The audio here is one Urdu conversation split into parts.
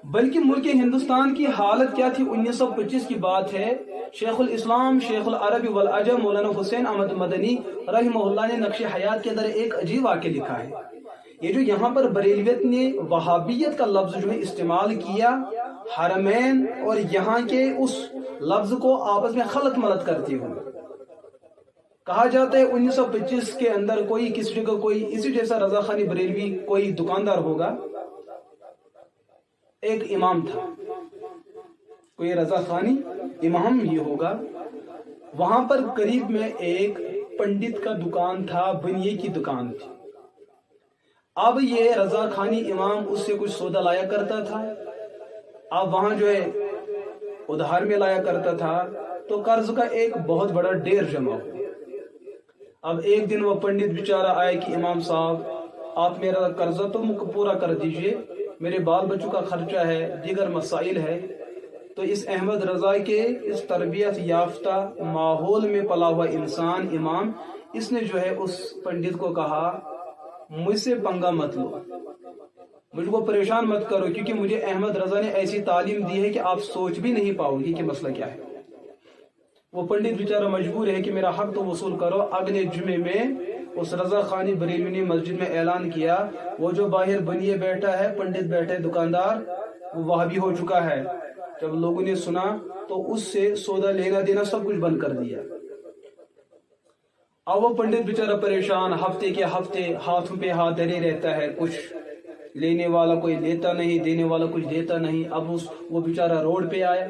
بلکہ ملک ہندوستان کی حالت کیا تھی 1925 کی بات ہے. شیخ الاسلام شیخ العرب والعجم مولانا حسین احمد مدنی رحمہ اللہ نے نقش حیات کے اندر ایک عجیب واقعہ لکھا ہے. یہ جو یہاں پر بریلویت نے وہابیت کا لفظ جو ہے استعمال کیا، حرمین اور یہاں کے اس لفظ کو آپس میں خلط ملط کرتے ہوئے کہا جاتا ہے 1925 کے اندر کوئی کسی جگہ کوئی اسی جیسا رضا خانی بریلوی کوئی دکاندار ہوگا، ایک امام تھا، کوئی رضا خانی امام ہی ہوگا، وہاں پر قریب میں ایک پنڈت کا دکان تھا، بنیے کی دکان تھی. اب یہ رضا خانی امام اس سے کچھ سودا لایا کرتا تھا، اب وہاں جو ہے ادھار میں لایا کرتا تھا، تو قرض کا ایک بہت بڑا ڈھیر جمع ہوا. اب ایک دن وہ پنڈت بیچارہ آئے کہ امام صاحب آپ میرا قرضہ تو پورا کر دیجئے، میرے بال بچوں کا خرچہ ہے، دیگر مسائل ہے. تو اس احمد رضا کے اس تربیت یافتہ ماحول میں پلا ہوا انسان امام، اس نے جو ہے اس پنڈت کو کہا مجھ سے پنگا مت لو، مجھ کو پریشان مت کرو، کیونکہ مجھے احمد رضا نے ایسی تعلیم دی ہے کہ آپ سوچ بھی نہیں پاؤ گی کہ مسئلہ کیا ہے. وہ پنڈت بیچارہ مجبور ہے کہ میرا حق تو وصول کرو. اگلے جمعے میں اس رضا خانی بریلوی نے مسجد میں اعلان کیا وہ جو باہر بنیے بیٹھا ہے، پنڈت بیٹھے دکاندار، وہ وہابی ہو چکا ہے. جب لوگوں نے سنا تو اس سے سودا لینا دینا سب کچھ بند کر دیا. اب وہ پنڈت بیچارہ پریشان، ہفتے کے ہفتے ہاتھوں پہ ہاتھ دھرے رہتا ہے، کچھ لینے والا کوئی لیتا نہیں، دینے والا کچھ دیتا نہیں. اب وہ بیچارہ روڈ پہ آیا.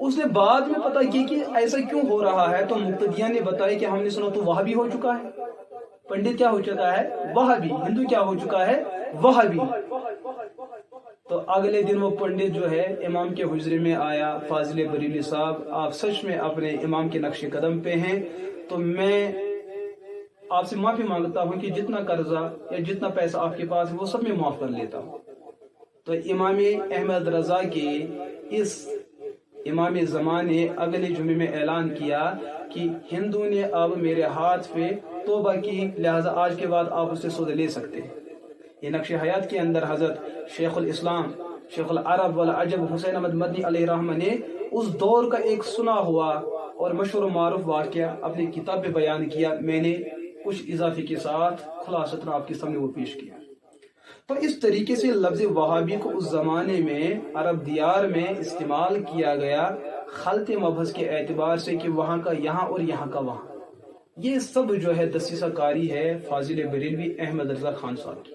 اس نے بعد میں پتا کی کہ ایسا کیوں ہو رہا ہے، تو مقتدیان نے بتایا کہ ہم نے سنا تو وہابی ہو چکا ہے. پنڈت کیا ہو چکا ہے؟ وہابی. ہندو کیا ہو چکا ہے؟ وہابی. تو اگلے دن وہ پنڈت جو ہے امام کے حجرے میں آیا، فاضل بریلوی صاحب آپ سچ میں اپنے امام کے نقش قدم پہ ہیں، تو میں آپ سے معافی مانگتا ہوں کہ جتنا قرضہ یا جتنا پیسہ آپ کے پاس ہے وہ سب میں معاف کر لیتا ہوں. تو امام احمد رضا کے اس امام زمان نے اگلے جمعے میں اعلان کیا کہ ہندو نے اب میرے ہاتھ پہ توبہ کی، لہذا آج کے بعد آپ اس سے سودا لے سکتے ہیں. یہ نقش حیات کے اندر حضرت شیخ الاسلام شیخ العرب والعجم حسین احمد مدنی علیہ رحمہ نے اس دور کا ایک سنا ہوا اور مشہور و معروف واقعہ اپنی کتاب میں بیان کیا. میں نے کچھ اضافے کے ساتھ خلاصتاً آپ کے سامنے وہ پیش کیا. تو اس طریقے سے لفظ وہابی کو اس زمانے میں عرب دیار میں استعمال کیا گیا خلط مبحث کے اعتبار سے کہ وہاں کا یہاں اور یہاں کا وہاں. یہ سب جو ہے دسیسہ کاری ہے فاضل بریلوی احمد رضا خان صاحب کی.